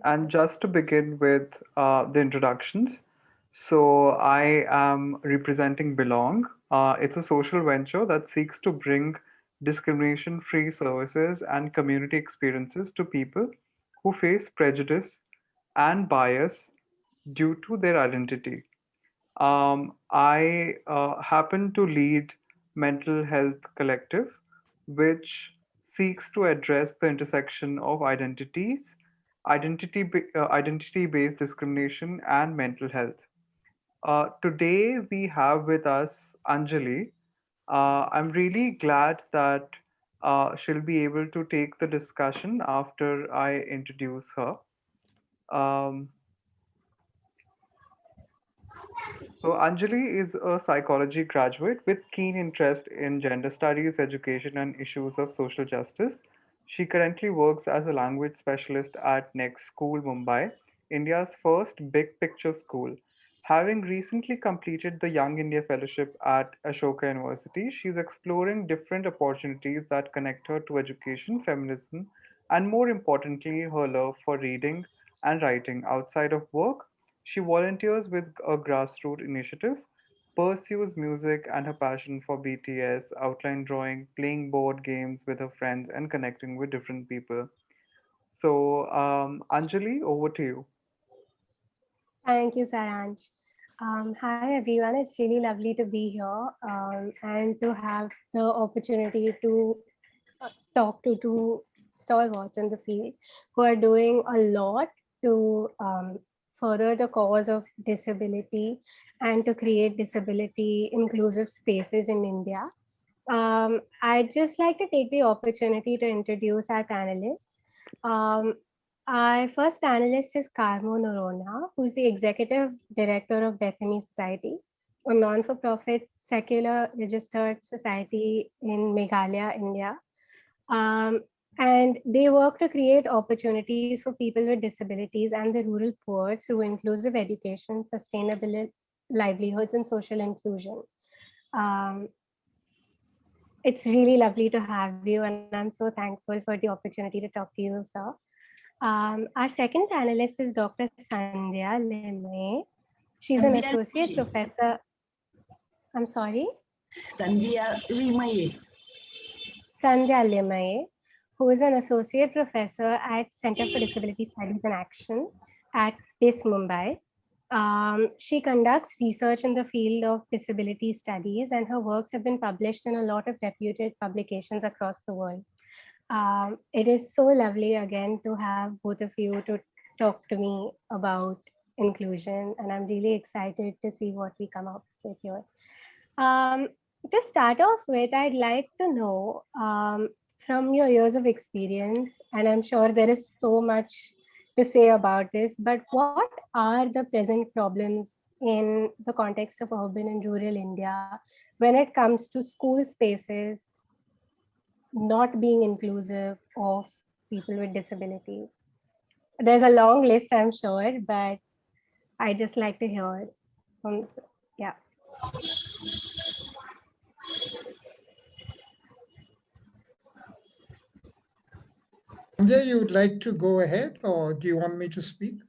And just to begin with the introductions, so I am representing Belongg. It's a social venture that seeks to bring discrimination free services and community experiences to people who face prejudice and bias due to their identity. I happen to lead Mental Health Collective, which seeks to address the intersection of identities, identity-based discrimination, and mental health. Today we have with us Anjali. I'm really glad that she'll be able to take the discussion after I introduce her. Um, So Anjali is a psychology graduate with keen interest in gender studies, education, and issues of social justice. She currently works as a language specialist at Next School, Mumbai, India's first big picture school. Having recently completed the Young India Fellowship at Ashoka University, she is exploring different opportunities that connect her to education, feminism, and more importantly, her love for reading and writing outside of work. She volunteers with a grassroots initiative, pursues music and her passion for BTS, outline drawing, playing board games with her friends, and connecting with different people. So, Anjali, over to you. Thank you, Saranj. Hi, everyone. It's really lovely to be here and to have the opportunity to talk to two stalwarts in the field who are doing a lot to further the cause of disability and to create disability inclusive spaces in India. I'd just like to take the opportunity to introduce our panelists. Um, our first panelist is Carmo Noronha, who's the executive director of Bethany Society, a non-for-profit secular registered society in Meghalaya, India. Um, and they work to create opportunities for people with disabilities and the rural poor through inclusive education, sustainable livelihoods, and social inclusion. Um, it's really lovely to have you, and I'm so thankful for the opportunity to talk to you, sir. Our second panelist is Dr. Sandhya Limaye. She's an Sandhya associate Limaye. professor. I'm sorry, Sandhya Limaye. Sandhya Limaye, who is an associate professor at Center for Disability Studies and Action at DIS Mumbai. She conducts research in the field of disability studies, and her works have been published in a lot of reputed publications across the world. It is so lovely again to have both of you to talk to me about inclusion, and I'm really excited to see what we come up with here. Um, to start off with, I'd like to know from your years of experience, and I'm sure there is so much to say about this, but what are the present problems in the context of urban and rural India when it comes to school spaces not being inclusive of people with disabilities? There's a long list, I'm sure, but I just like to hear from, yeah. Sandhya, you would like to go ahead or do you want me to speak?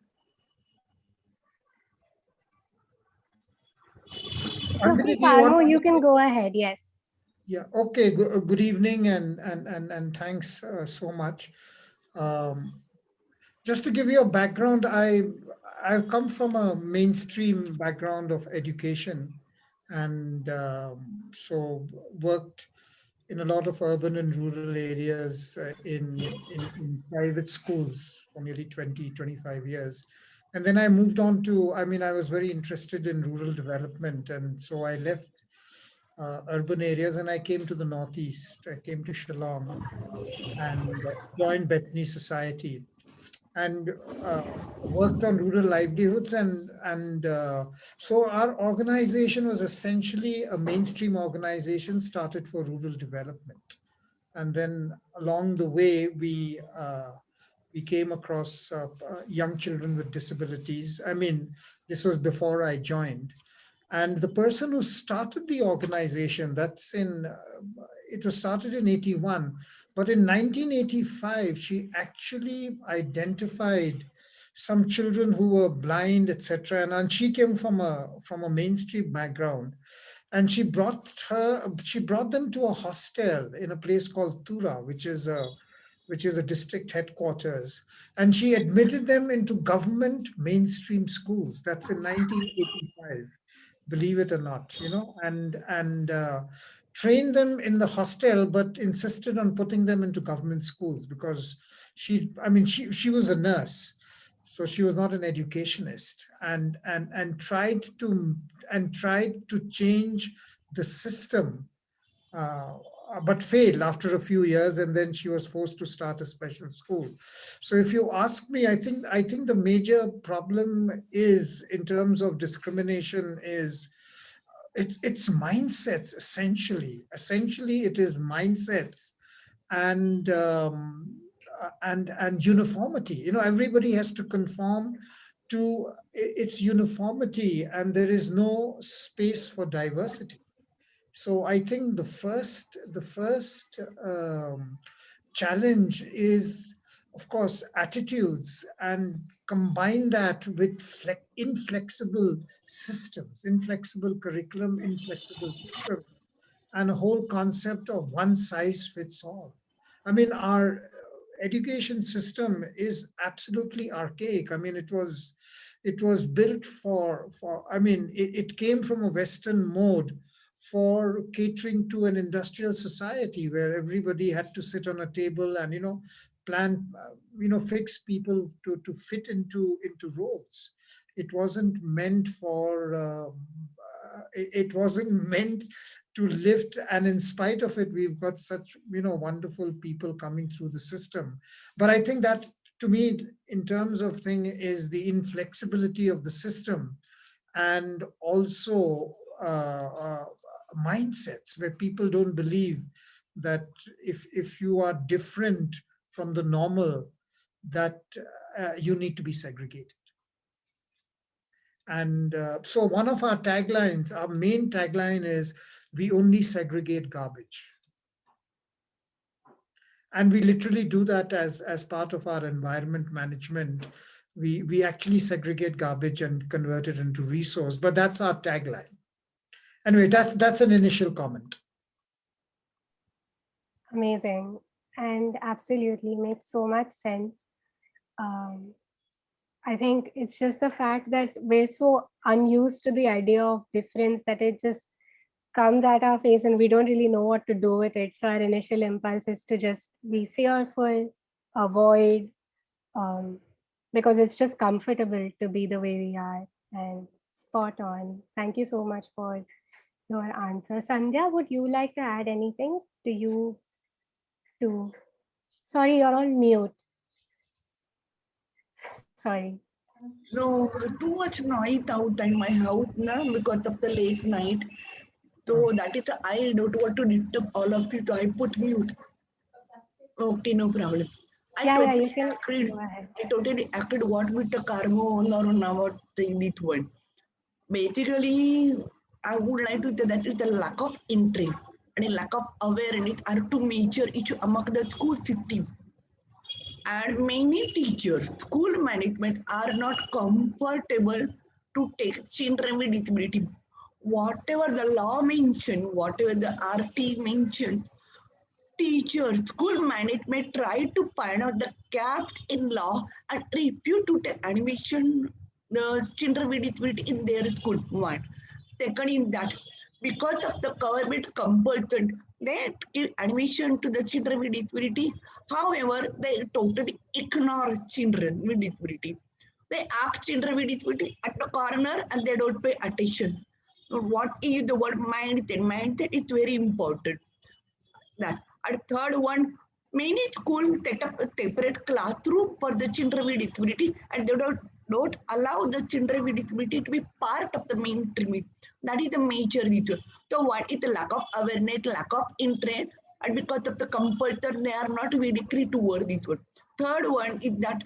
It's Anjali, okay, do you want Carmo, to you can speak? go ahead. Yes. Yeah, okay. Good evening and thanks so much. Um, just to give you a background, I've come from a mainstream background of education and so worked in a lot of urban and rural areas in private schools for nearly 20-25 years. And then I moved on to, I mean, I was very interested in rural development. And so I left urban areas and I came to the Northeast. I came to Shillong and joined Bethany Society and worked on rural livelihoods and so our organization was essentially a mainstream organization started for rural development, and then along the way we came across young children with disabilities. I mean, this was before I joined, and the person who started the organization, it was started in 81, but in 1985 she actually identified some children who were blind, etc. And she came from a mainstream background, and she brought them to a hostel in a place called Tura, which is a district headquarters, and she admitted them into government mainstream schools. That's in 1985, believe it or not, and trained them in the hostel, but insisted on putting them into government schools because she was a nurse, so she was not an educationist, and tried to change the system, uh, but failed after a few years, and then she was forced to start a special school. So if you ask me, I think the major problem is, in terms of discrimination, is it's mindsets. Essentially it is mindsets, and uniformity. Everybody has to conform to its uniformity, and there is no space for diversity. So I think the first challenge is, of course, attitudes, and combine that with inflexible curriculum, inflexible systems, and a whole concept of one size fits all. I mean, our education system is absolutely archaic. I mean, it was built for. I mean, it came from a Western mode for catering to an industrial society where everybody had to sit on a table and plan, fix people to fit into roles. It wasn't meant for. It wasn't meant to lift, and in spite of it, we've got such wonderful people coming through the system. But I think that, to me, in terms of thing, is the inflexibility of the system, and also mindsets where people don't believe that if you are different from the normal, that you need to be segregated. And so one of our main tagline is, we only segregate garbage. And we literally do that as part of our environment management. We actually segregate garbage and convert it into resource, but that's our tagline. Anyway, that's an initial comment. Amazing. And absolutely makes so much sense. Um, I think it's just the fact that we're so unused to the idea of difference that it just comes at our face and we don't really know what to do with it. So our initial impulse is to just be fearful, avoid, um, because it's just comfortable to be the way we are. And spot on. Thank you so much for your answer. Sandhya, would you like to add anything? Do you to Sorry, you're on mute. Sorry. No, too much noise out in my house because of the late night. So that is, I don't want to disturb all of you, so I put mute. Okay, no problem. Yeah, you can go ahead. I totally agreed what with the Carmo Noronha was saying this one. Basically, I would like to say that is the lack of interest and a lack of awareness are two major issues among the school system. And many teachers, school management are not comfortable to take children with disability. Whatever the law mentions, whatever the RT mentions, teachers, school management try to find out the gaps in law and refuse to take admission the children with disability in their school. One. Second in that, because of the government compulsion, they give admission to the children with disability. However, they totally ignore children with disability. They ask children with disability at the corner and they don't pay attention. So what is the word mindset? Mindset is very important. That. And third one, many schools set up a separate classroom for the children with disability and they don't allow the children with disability to be part of the mainstream. That is the major reason. So what is the lack of awareness, lack of interest, and because of the compulsion, they are not very clear toward this one. Third one is that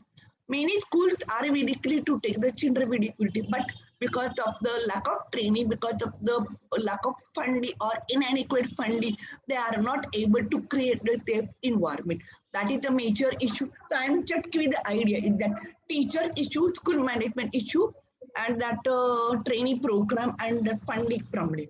many schools are very clear to take the children with disability, but because of the lack of training, because of the lack of funding or inadequate funding, they are not able to create the safe environment. That is the major issue. So I'm just giving the idea is that teacher issue, school management issue, and that trainee program and that funding problem.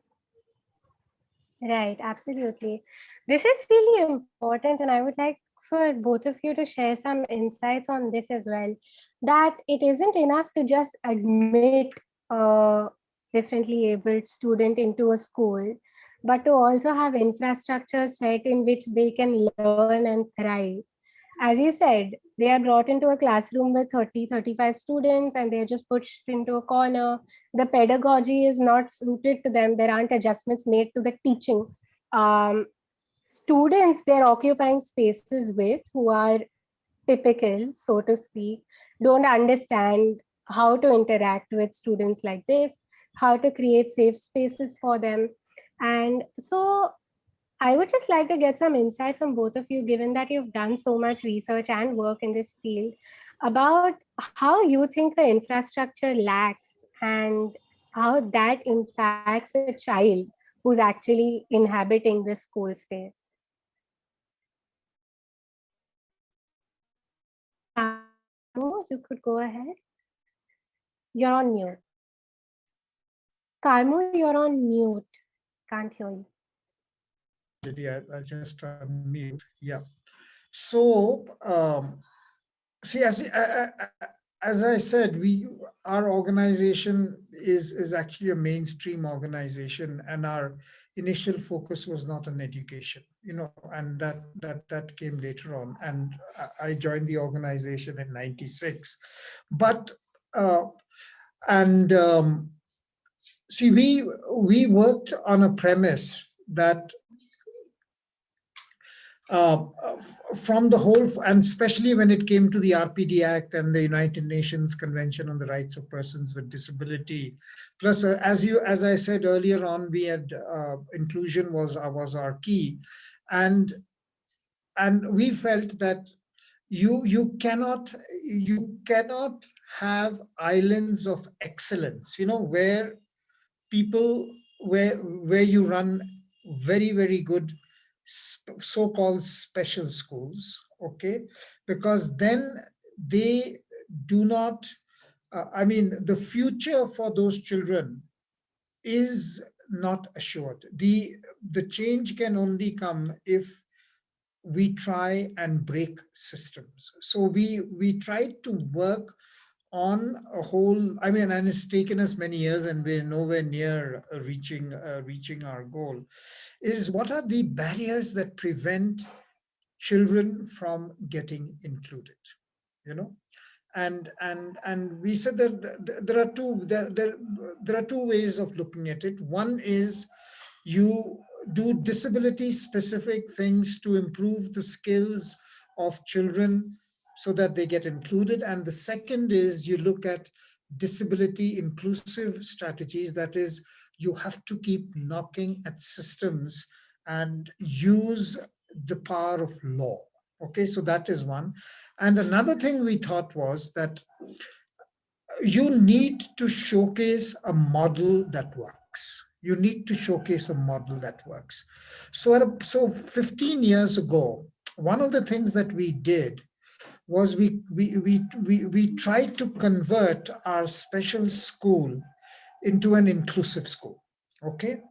Right, absolutely. This is really important, and I would like for both of you to share some insights on this as well. That it isn't enough to just admit a differently abled student into a school, but to also have infrastructure set in which they can learn and thrive. As you said, they are brought into a classroom with 30-35 students and they're just pushed into a corner. The pedagogy is not suited to them. There aren't adjustments made to the teaching. um, Students they're occupying spaces with who are typical, so to speak, don't understand how to interact with students like this, how to create safe spaces for them. And so I would just like to get some insight from both of you, given that you've done so much research and work in this field, about how you think the infrastructure lacks and how that impacts a child who's actually inhabiting this school space. Carmo, you could go ahead. You're on mute. Carmo, you're on mute. Can't hear you. I'll just unmute. Yeah. So, see, as I said, our organization is actually a mainstream organization, and our initial focus was not on education, and that came later on. And I joined the organization in '96, but and see, we worked on a premise that uh, from the whole, and especially when it came to the RPD Act and the United Nations Convention on the Rights of Persons with Disability. Plus, as I said earlier on, we had inclusion was our key, and we felt that you cannot have islands of excellence, where people where you run very, very good so-called special schools, okay, because then they do not I mean, the future for those children is not assured. The change can only come if we try and break systems. So we tried to work on a whole, I mean, and it's taken us many years and we're nowhere near reaching our goal, is what are the barriers that prevent children from getting included, you know? And we said that there are two ways of looking at it. One is you do disability specific things to improve the skills of children so that they get included. And the second is you look at disability inclusive strategies. That is, you have to keep knocking at systems and use the power of law. Okay, so that is one. And another thing we thought was that you need to showcase a model that works. You need to showcase a model that works. So 15 years ago, one of the things that we did was we tried to convert our special school into an inclusive school. Okay,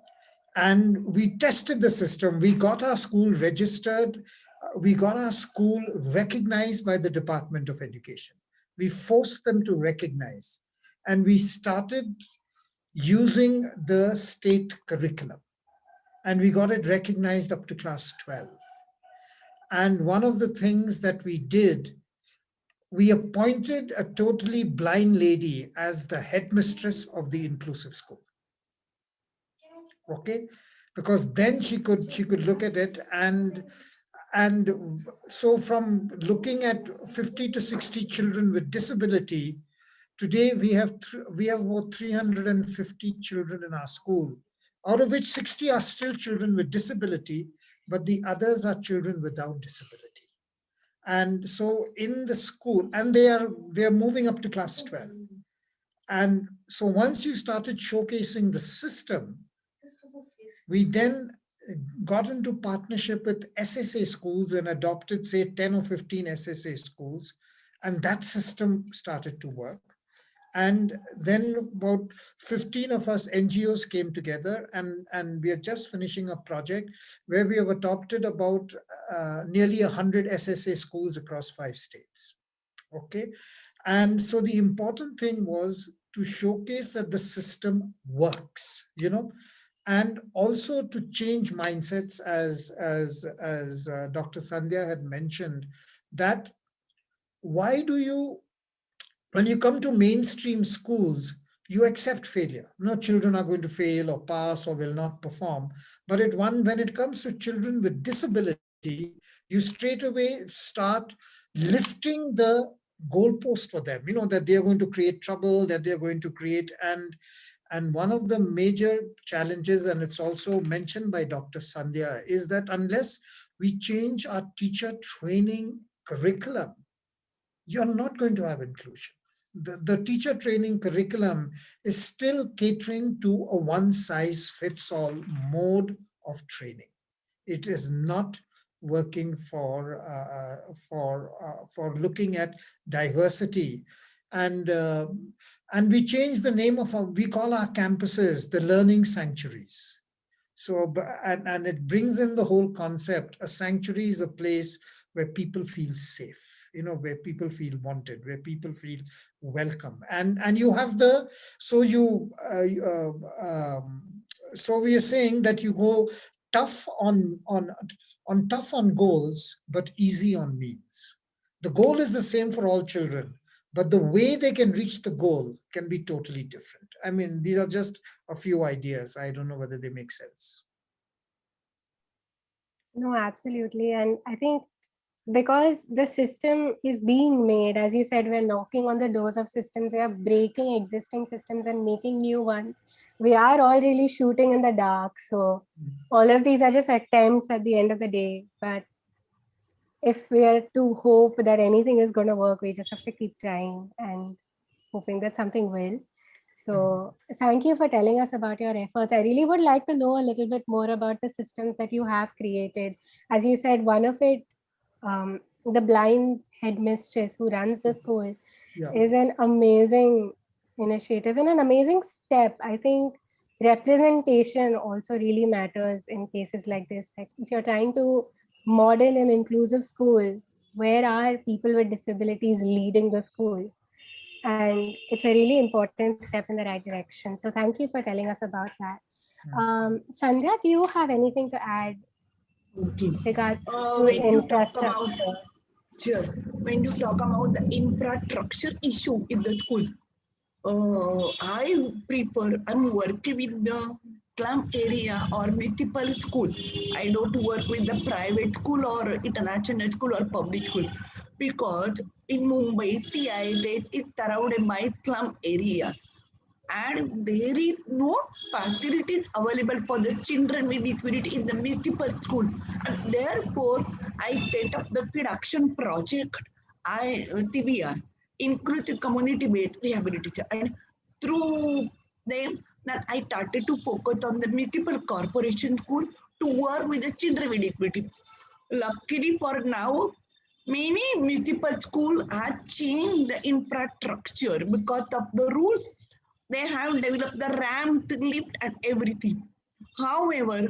and we tested the system. We got our school registered. We got our school recognized by the Department of Education. We forced them to recognize, and we started using the state curriculum, and we got it recognized up to class 12. And one of the things that we did, we appointed a totally blind lady as the headmistress of the inclusive school. Okay, because then she could look at it, and so from looking at 50 to 60 children with disability, today we have about 350 children in our school, out of which 60 are still children with disability, but the others are children without disability. And so in the school, and they are moving up to class 12. And so once you started showcasing the system, we then got into partnership with SSA schools and adopted, say, 10 or 15 SSA schools. And that system started to work. And then about 15 of us NGOs came together, and we are just finishing a project where we have adopted about nearly 100 SSA schools across 5 states. Okay. And so the important thing was to showcase that the system works, and also to change mindsets, as Dr. Sandhya had mentioned, that why do you, when you come to mainstream schools, you accept failure. No, children are going to fail or pass or will not perform. But when it comes to children with disability, you straight away start lifting the goalpost for them, that they are going to create trouble, that they're going to create. And one of the major challenges, and it's also mentioned by Dr. Sandhya, is that unless we change our teacher training curriculum, you're not going to have inclusion. The teacher training curriculum is still catering to a one size fits all mode of training. It is not working for looking at diversity. And uh, and we change the name of we call our campuses the learning sanctuaries. So, and it brings in the whole concept. A sanctuary is a place where people feel safe, where people feel wanted, where people feel welcome. And you have the, so you, so we are saying that you go tough on tough on goals, but easy on means. The goal is the same for all children, but the way they can reach the goal can be totally different. I mean, these are just a few ideas. I don't know whether they make sense. No, absolutely. And I think because the system is being made, as you said, we're knocking on the doors of systems, we are breaking existing systems and making new ones. We are all really shooting in the dark. So all of these are just attempts at the end of the day. But if we are to hope that anything is going to work, we just have to keep trying and hoping that something will. So thank you for telling us about your efforts. I really would like to know a little bit more about the systems that you have created. As you said, one of it, the blind headmistress who runs the school, Yeah. is an amazing initiative and an amazing step. I think representation also really matters in cases like this. Like if you're trying to model an inclusive school, where are people with disabilities leading the school? And it's a really important step in the right direction. So thank you for telling us about that. Sandhya, do you have anything to add Okay. regards to When you talk about, infrastructure? sure, when you talk about the infrastructure issue in the school, I'm working with the slum area or municipal school. I don't work with the private school or international school or public school because in Mumbai, TI, there is surrounded by slum area and there is no facilities available for the children with disability in the municipal school. And therefore, I set up the production project, TBR, Inclusive Community-Based Rehabilitation. And through them, that I started to focus on the municipal corporation school to work with the children with disability. Luckily for now, many municipal schools have changed the infrastructure because of the rules. They have developed the ramp, lift, and everything. However,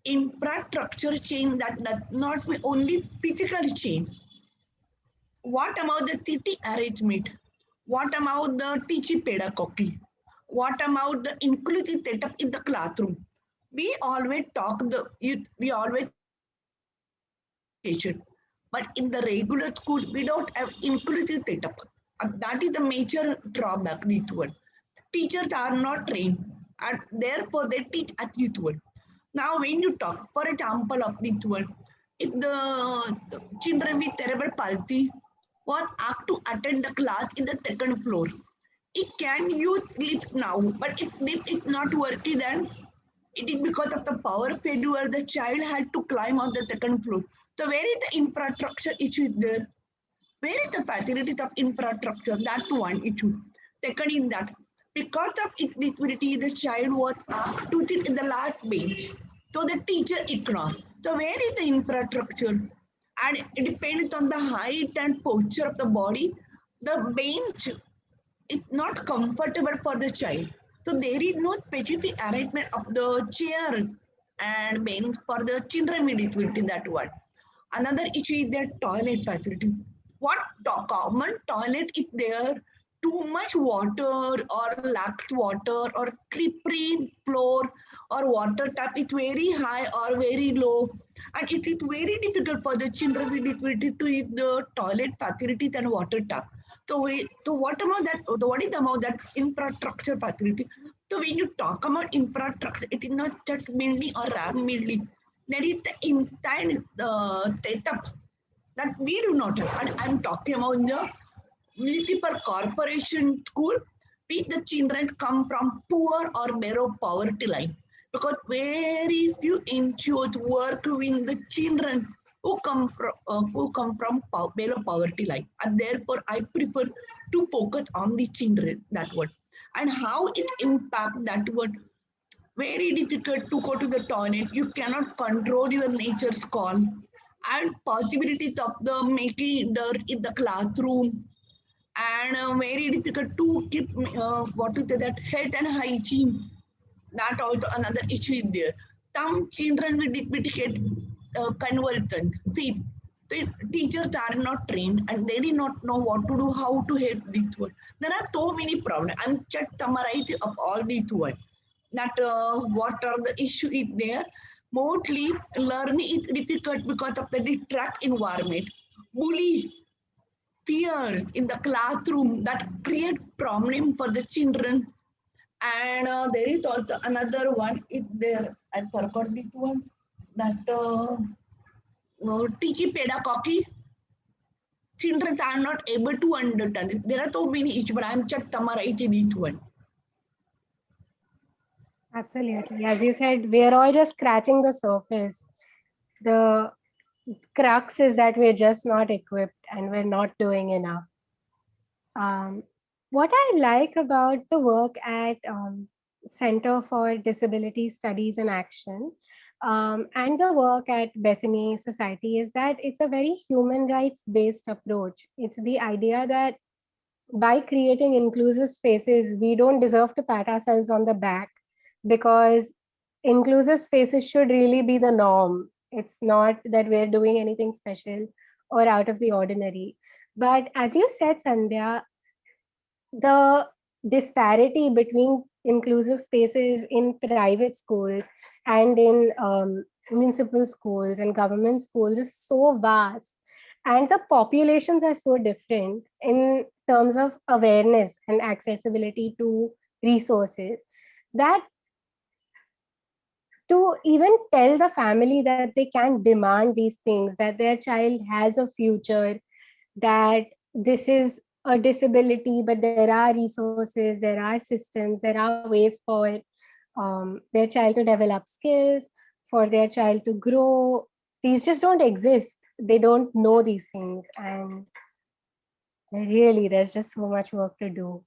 infrastructure change that does not be only physical change. What about the city arrangement? What about the teaching pedagogy? What about the inclusive setup in the classroom? We always talk the youth, we always talk about the education, but in the regular school, we don't have inclusive setup. That is the major drawback with one. Teachers are not trained and therefore they teach at youth one. Now, when you talk, for example, of this one, if the children with cerebral palsy was asked to attend the class in the second floor, it can use lift now, but if lift is not working, then it is because of the power failure. The child had to climb on the second floor. So, where is the infrastructure issue there? Where is the facilities of infrastructure? That's one issue. Second is that because of disability, the child was asked to sit in the last bench. So the teacher ignore. So where is the infrastructure? And it depends on the height and posture of the body. The bench is not comfortable for the child. So there is no specific arrangement of the chair and bench for the children with disability. That one. Another issue is their toilet facility. What common toilet is there? Too much water or lax water or slippery floor or water tap is very high or very low, and it is very difficult for the children with disability to use the toilet facilities and water tap. So what about that? So what is about that infrastructure facility? So when you talk about infrastructure, it is not just building or ram building. There is the entire setup that we do not have. And I'm talking about the municipal corporation school, which the children come from poor or below poverty line. Because very few NGOs work with the children who come from below poverty line, and therefore I prefer to focus on the children, that word, and how it impact that word. Very difficult to go to the toilet. You cannot control your nature's call, and possibilities of the making dirt in the classroom, and very difficult to keep what to say that health and hygiene. That also another issue is there. Some children with disability convulsions, fib. The teachers are not trained and they do not know what to do, how to help this one. There are so many problems. I'm just summarizing of all these one. That what are the issue is there. Mostly learning is difficult because of the distract environment. Bully fears in the classroom that create problem for the children. And there is also another one is there. I forgot this one. That teaching pedagogy, children are not able to understand it. There are so many issues, but I'm just summarizing each one. Absolutely. As you said, we are all just scratching the surface. The crux is that we're just not equipped and we're not doing enough. Um, what I like about the work at Center for Disability Studies and Action and the work at Bethany Society is that it's a very human rights based approach. It's the idea that by creating inclusive spaces, we don't deserve to pat ourselves on the back because inclusive spaces should really be the norm. It's not that we're doing anything special or out of the ordinary. But as you said, Sandhya, the disparity between inclusive spaces in private schools and in municipal schools and government schools is so vast, and the populations are so different in terms of awareness and accessibility to resources, that to even tell the family that they can demand these things, that their child has a future, that this is a disability, but there are resources, there are systems, there are ways for their child to develop skills, for their child to grow. These just don't exist. They don't know these things. And really, there's just so much work to do.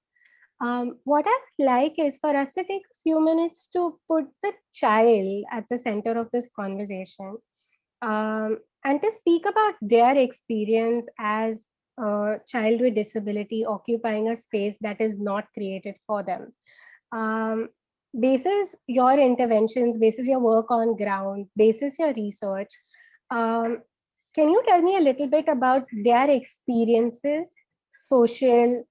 What I would like is for us to take a few minutes to put the child at the center of this conversation, and to speak about their experience as a child with disability occupying a space that is not created for them. Um, Basis your interventions, basis your work on ground, basis your research, um, can you tell me a little bit about their experiences, social,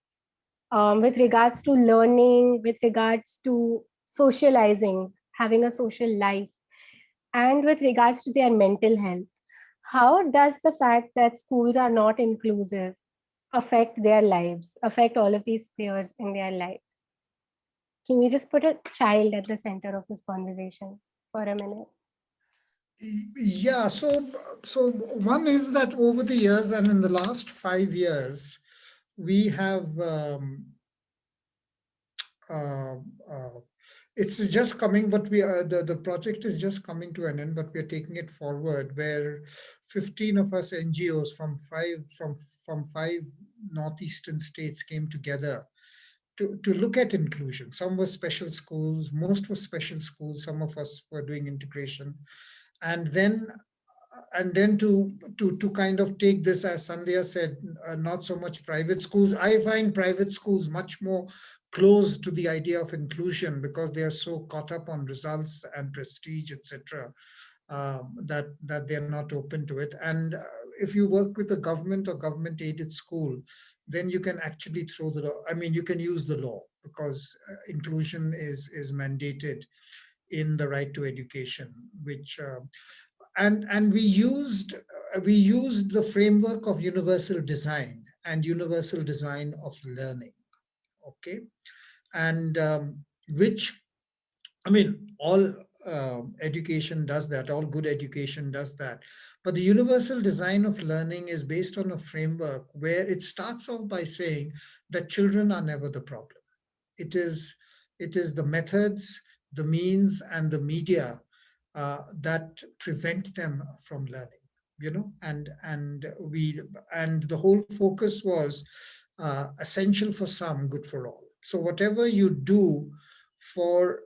with regards to learning, with regards to socializing, having a social life, and with regards to their mental health? How does the fact that schools are not inclusive affect their lives, affect all of these spheres in their lives? Can we just put a child at the center of this conversation for a minute? Yeah, so one is that over the years and in the last 5 years, we have uh, uh, it's just coming, but the project is just coming to an end, but we are taking it forward. Where 15 of us NGOs from five northeastern states came together to look at inclusion. Some were special schools, most were special schools, some of us were doing integration. And then to kind of take this, as Sandhya said, not so much private schools. I find private schools much more close to the idea of inclusion because they are so caught up on results and prestige, etc., that they're not open to it. And if you work with a government or government aided school, then you can actually throw the law. I mean, you can use the law because inclusion is mandated in the right to education, which and we used the framework of universal design and universal design of learning. Okay, and which, I mean, all education does that, all good education does that. But the universal design of learning is based on a framework where it starts off by saying that children are never the problem. It is, it is the methods, the means, and the media that prevent them from learning. You know, and the whole focus was essential for some, good for all. So whatever you do for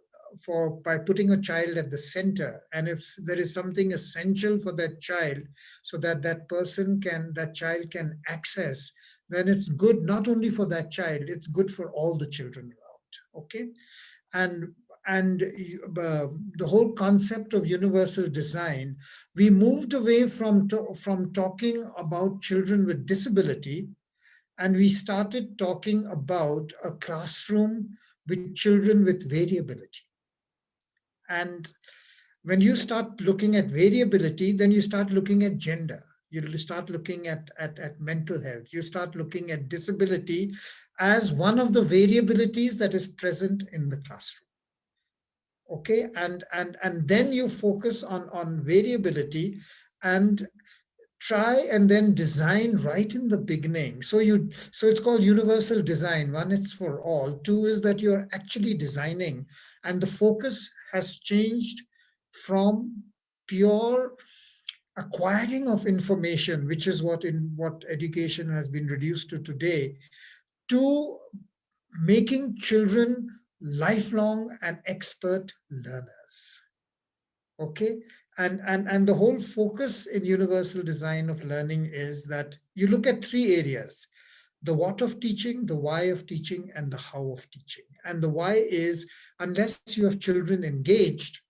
by putting a child at the center, and if there is something essential for that child so that that child can access, then it's good not only for that child, it's good for all the children around. Okay, and the whole concept of universal design, we moved away from talking about children with disability, and we started talking about a classroom with children with variability. And when you start looking at variability, then you start looking at gender. You start looking at mental health. You start looking at disability as one of the variabilities that is present in the classroom. Okay, and then you focus on variability and try and then design right in the beginning. So it's called universal design. One, it's for all. Two is that you're actually designing, and the focus has changed from pure acquiring of information, which is what education has been reduced to today, to making children lifelong and expert learners. Okay, and the whole focus in universal design of learning is that you look at three areas: the what of teaching, the why of teaching, and the how of teaching. And the why is, unless you have children engaged,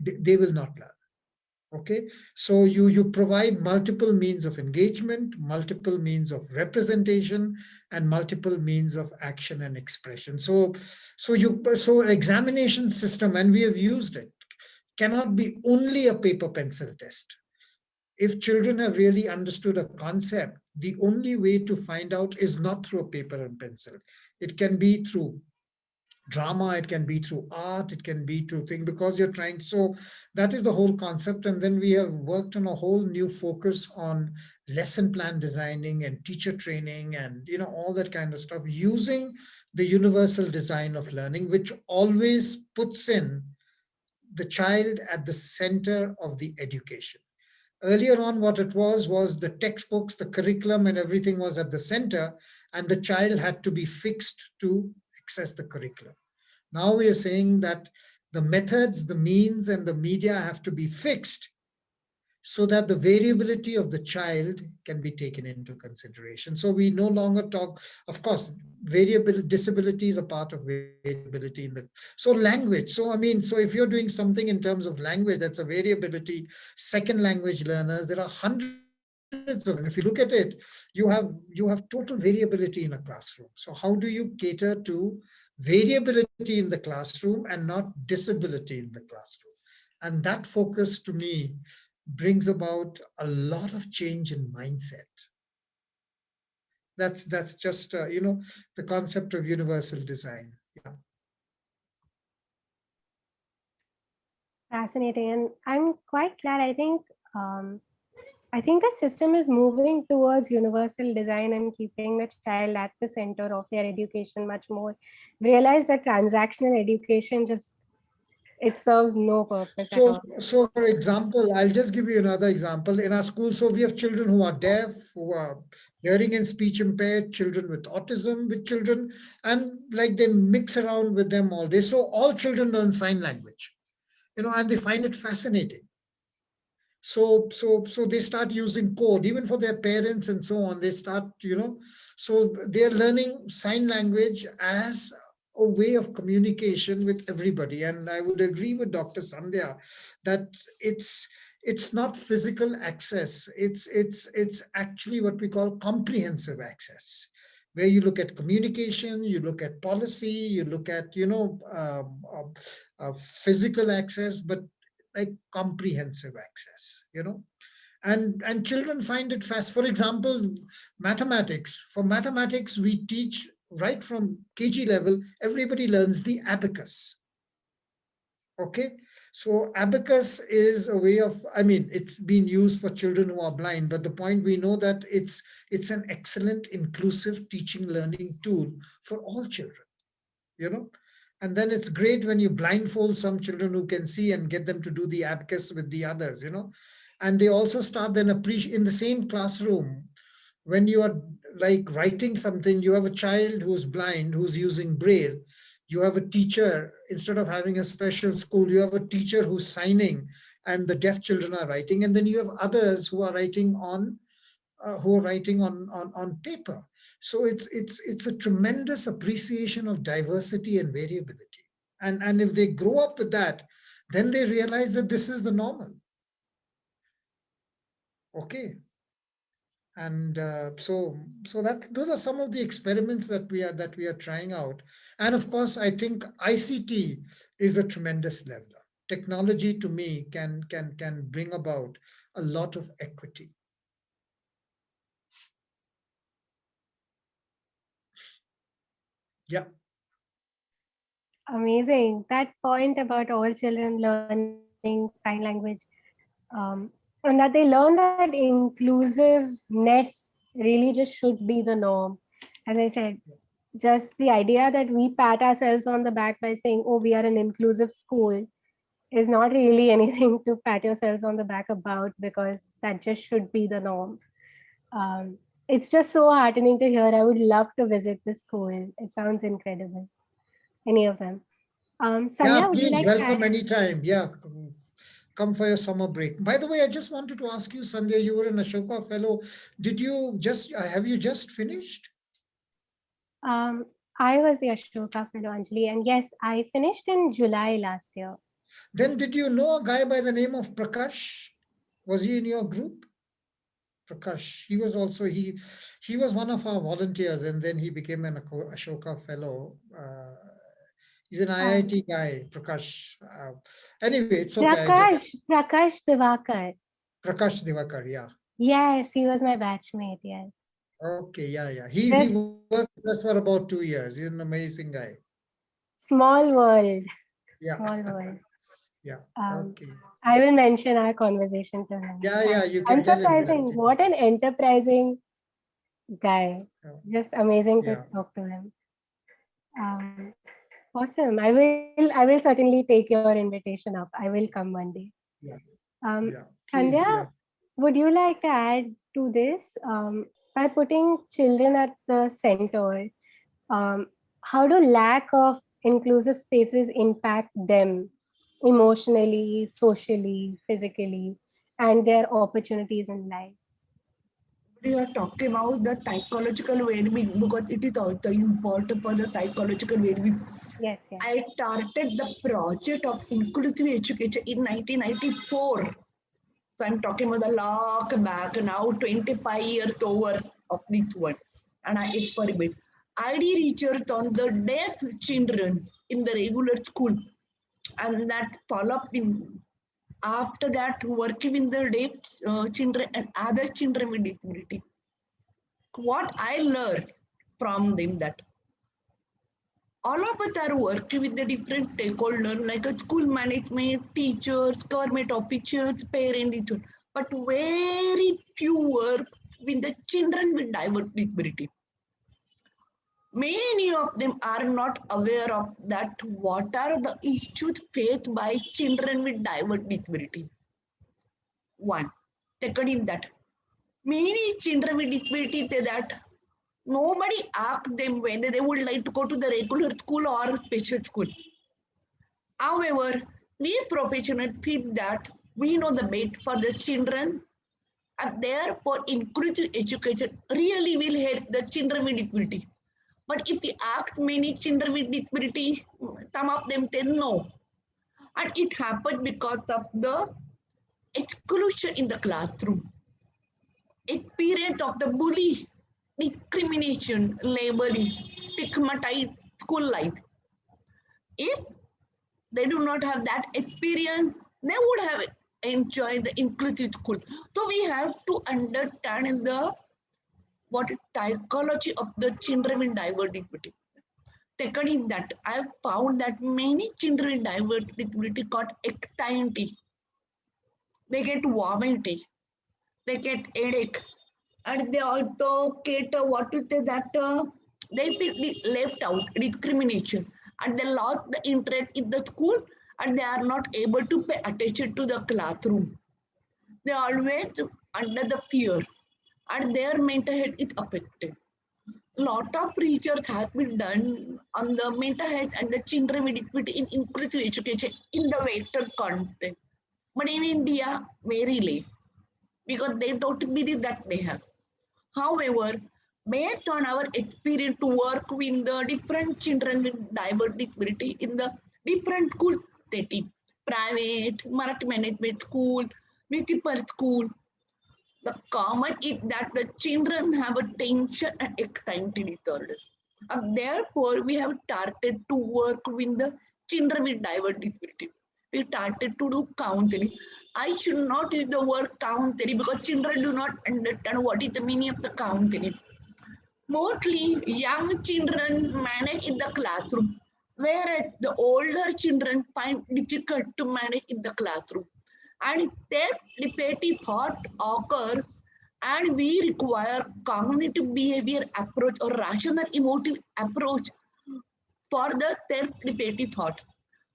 they will not learn. Okay, so you provide multiple means of engagement, multiple means of representation, and multiple means of action and expression. So an examination system, and we have used it, cannot be only a paper pencil test. If children have really understood a concept, the only way to find out is not through a paper and pencil. It can be through drama, it can be through art, it can be through things, because you're trying. So that is the whole concept. And then we have worked on a whole new focus on lesson plan designing and teacher training and all that kind of stuff, using the universal design of learning, which always puts in the child at the center of the education. Earlier on, what it was the textbooks, the curriculum, and everything was at the center, and the child had to be fixed to access the curriculum. Now we are saying that the methods, the means, and the media have to be fixed so that the variability of the child can be taken into consideration. So we no longer talk, of course, disability is a part of variability in the, so language. So if you're doing something in terms of language, that's a variability. Second language learners, there are hundreds of them. If you look at it, you have total variability in a classroom. So how do you cater to variability in the classroom and not disability in the classroom? And that focus, to me, brings about a lot of change in mindset. That's just the concept of universal design. Yeah. Fascinating. And I'm quite glad. I think the system is moving towards universal design and keeping the child at the center of their education much more. Realize that transactional education just It serves no purpose at So, all. so for example, I'll just give you another example. In our school, so we have children who are deaf, who are hearing and speech impaired, children with autism, with children, and like they mix around with them all day. So all children learn sign language, and they find it fascinating. So they start using code even for their parents and so on. They start, so they're learning sign language as a way of communication with everybody. And I would agree with Dr. Sandhya that it's not physical access. It's actually what we call comprehensive access, where you look at communication, you look at policy, you look at physical access, but like comprehensive access, and children find it fast. For example, mathematics. For mathematics, we teach right from KG level, everybody learns the abacus. Okay, so abacus is a way of, I mean, it's been used for children who are blind, but the point, we know that it's an excellent inclusive teaching learning tool for all children, you know and then it's great when you blindfold some children who can see and get them to do the abacus with the others, and they also start then appreciate in the same classroom. When you are like writing something, you have a child who's blind who's using braille. You have a teacher, instead of having a special school, you have a teacher who's signing, and the deaf children are writing, and then you have others who are writing on paper. So it's a tremendous appreciation of diversity and variability. And if they grow up with that, then they realize that this is the normal. Okay. And so that those are some of the experiments that we are trying out. And of course, I think ICT is a tremendous leveler. Technology to me can bring about a lot of equity. Yeah. Amazing. That point about all children learning sign language, um, and that they learn that inclusiveness really just should be the norm. As I said, just the idea that we pat ourselves on the back by saying, oh, we are an inclusive school, is not really anything to pat yourselves on the back about, because that just should be the norm. It's just so heartening to hear. I would love to visit the school. It sounds incredible. Any of them. Yeah, Sandhya, would you please like to add? welcome anytime. Yeah, come for your summer break. By the way, I just wanted to ask you, Sandhya, you were an Ashoka Fellow. Did you just, have you just finished? Um, I was the Ashoka Fellow, Anjali, and yes, I finished in July last year. Then did you know a guy by the name of Prakash? Was he in your group? Prakash. He was also, he was one of our volunteers, and then he became an Ashoka Fellow. He's an Um, IIT guy, Prakash. Anyway, it's okay. Prakash Divakar. Prakash Divakar, yeah. Yes, he was my batchmate. Yes. Okay, yeah, yeah. He This worked with us for about 2 years. He's an amazing guy. small world. Yeah. Small world. Yeah. Um, Okay. I will mention our conversation to him. Yeah, yeah. You can I'm tell him that. surprising. What an enterprising guy. Yeah. Just amazing to Yeah. talk to him. Awesome. I will certainly take your invitation up. I will come one day. Yeah. Um, Yeah. Please. Sandhya, Yeah. would you like to add to this? By putting children at the center, um, how do lack of inclusive spaces impact them emotionally, socially, physically, and their opportunities in life? We are talking about the psychological well-being because it is also important for the psychological well-being. Yes, yes. I started the project of inclusive education in 1994. So I'm talking about the long back now, 25 years over of this one. And I experiment. I did research on the deaf children in the regular school, and that follow up in after that working in the deaf children and other children with disability. What I learned from them that all of us are working with the different stakeholders like a school management, teachers, government officials, parents, but very few work with the children with diverse disability. Many of them are not aware of that what are the issues faced by children with diverse disability. One, second is that many children with disability say that nobody asks them whether they would like to go to the regular school or special school. However, we professionals feel that we know the best for the children, and therefore inclusive education really will help the children with disability. But if we ask many children with disability, some of them say no. And it happens because of the exclusion in the classroom, experience of the bully, discrimination, labeling, stigmatized school life. If they do not have that experience, they would have enjoyed the inclusive school. So we have to understand the what is psychology of the children with diverse disability. Second is that I have found that many children with diverse disability got anxiety, they get vomiting, they get headache, and they also get what to say that they feel left out, discrimination, and they lost the interest in the school, and they are not able to pay attention to the classroom. They are always under the fear, and their mental health is affected. Lot of research has been done on the mental health and the children with disability in inclusive education in the Western context. But in India, very late because they don't believe that they have. However, based on our experience to work with the different children with diverse disability in the different school setting, private, Marathi management school, municipal school, the common is that the children have a tension and anxiety disorder. And therefore, we have started to work with the children with diverse disability. We started to do counseling. I should not use the word counseling because children do not understand what is the meaning of the counseling. Mostly, young children manage in the classroom, whereas the older children find difficult to manage in the classroom. And their repetitive thought occur, and we require cognitive behavior approach or rational emotive approach for the self-repetitive thought.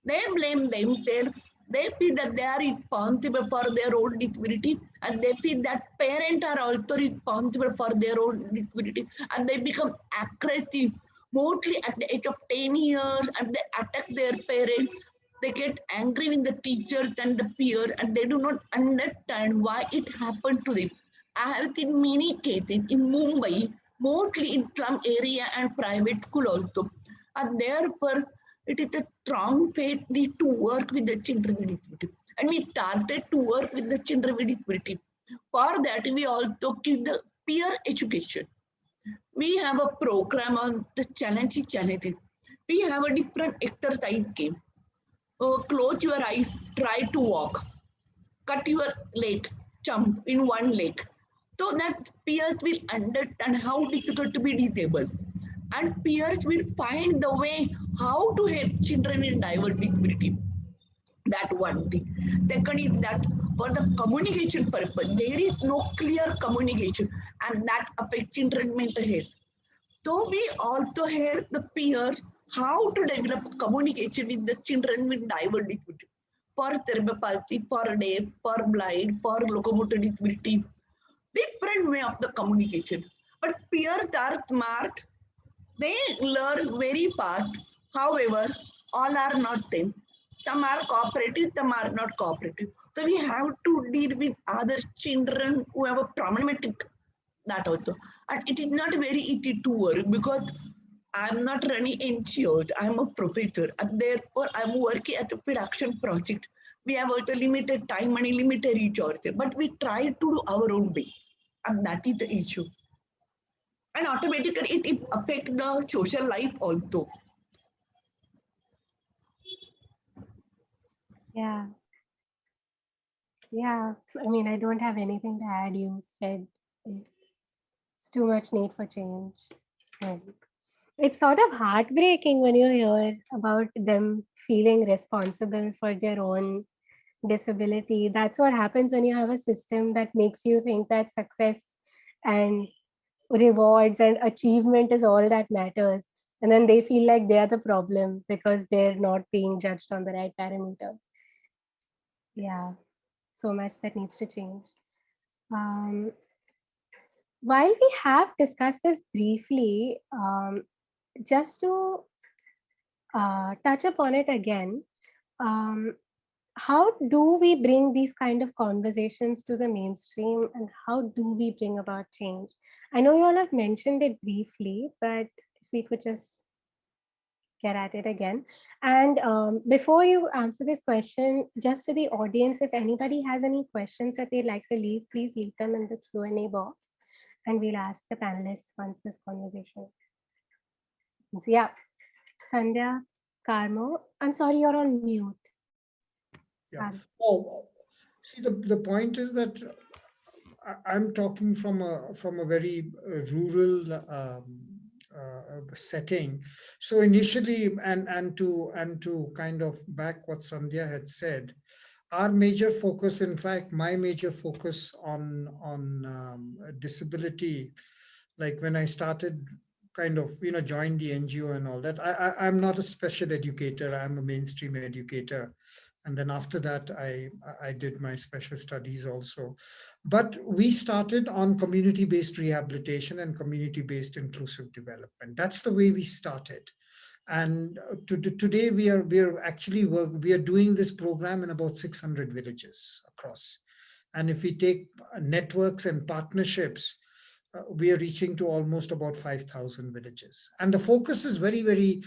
They blame themselves. They feel that they are responsible for their own disability, and they feel that parents are also responsible for their own disability, and they become aggressive mostly at the age of 10 years, and they attack their parents. They get angry with the teachers and the peers, and they do not understand why it happened to them. I have seen many cases in Mumbai, mostly in slum area and private school also. And therefore, it is a strong faith need to work with the children with disability. And we started to work with the children with disability. For that, we also give the peer education. We have a program on the challenges. We have a different exercise game. Close your eyes, try to walk, cut your leg, jump in one leg. So that peers will understand how difficult to be disabled. And peers will find the way how to help children with diverse disability. That one thing. Second is that for the communication purpose, there is no clear communication, and that affects children's mental health. So we also help the peers how to develop communication with the children with diverse disability. For cerebral palsy, for deaf, for blind, for locomotor disability, different way of the communication. But peers are smart, they learn very fast. However, all are not them. Some are cooperative, some are not cooperative. So we have to deal with other children who have a problematic that also. And it is not very easy to work because I'm not running NGOs, I'm a professor, and therefore I'm working at a production project. We have also limited time and limited resources, but we try to do our own way. And that is the issue. And automatically it affects the social life also. Yeah. Yeah. I mean, I don't have anything to add. You said it's too much need for change. And it's sort of heartbreaking when you hear about them feeling responsible for their own disability. That's what happens when you have a system that makes you think that success and rewards and achievement is all that matters. and then they feel like they are the problem because they're not being judged on the right parameters. Yeah, so much that needs to change. Um, while we have discussed this briefly, just to touch upon it again, um, how do we bring these kind of conversations to the mainstream, and how do we bring about change? I know you all have mentioned it briefly, but if we could just get at it again. And before you answer this question, just to the audience, if anybody has any questions that they'd like to leave, please leave them in the Q&A box, and we'll ask the panelists once this conversation. So, yeah, Sandhya, Carmo, I'm sorry, you're on mute. Yeah. Oh, see, the point is that I'm talking from a very rural setting. So initially, and to kind of back what Sandhya had said, our major focus, in fact, my major focus on disability, like when I started kind of joined the NGO and all that. I'm not a special educator. I'm a mainstream educator, and then after that I did my special studies also. But we started on community-based rehabilitation and community-based inclusive development. That's the way we started. And today we are actually we are doing this program in about 600 villages across. And if we take networks and partnerships, we are reaching to almost about 5,000 villages. And the focus is very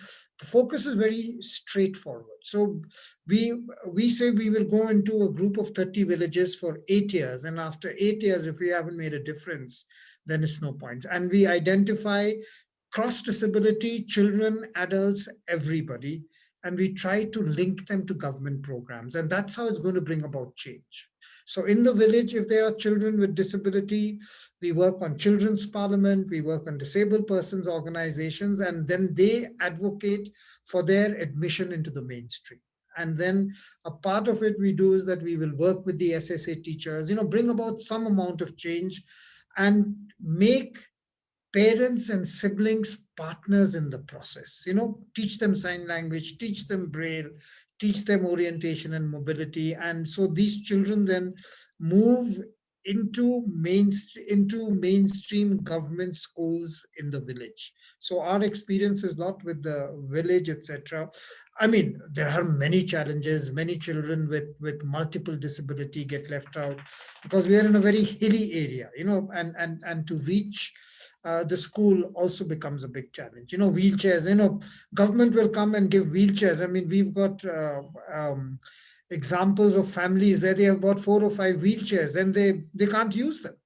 straightforward. So we say we will go into a group of 30 villages for 8 years. And after 8 years, if we haven't made a difference, then it's no point. And we identify cross disability, children, adults, everybody, and we try to link them to government programs. And that's how it's going to bring about change. So in the village, if there are children with disability, we work on children's parliament, we work on disabled persons organizations, and then they advocate for their admission into the mainstream. And then a part of it we do is that we will work with the SSA teachers, bring about some amount of change and make parents and siblings partners in the process. Teach them sign language, teach them braille, teach them orientation and mobility. And so these children then move into mainstream government schools in the village. So our experience is not with the village, etc. I mean, there are many challenges. Many children with multiple disability get left out because we are in a very hilly area, and to reach the school also becomes a big challenge. Wheelchairs, government will come and give wheelchairs. I mean, we've got examples of families where they have bought 4 or 5 wheelchairs and they can't use them,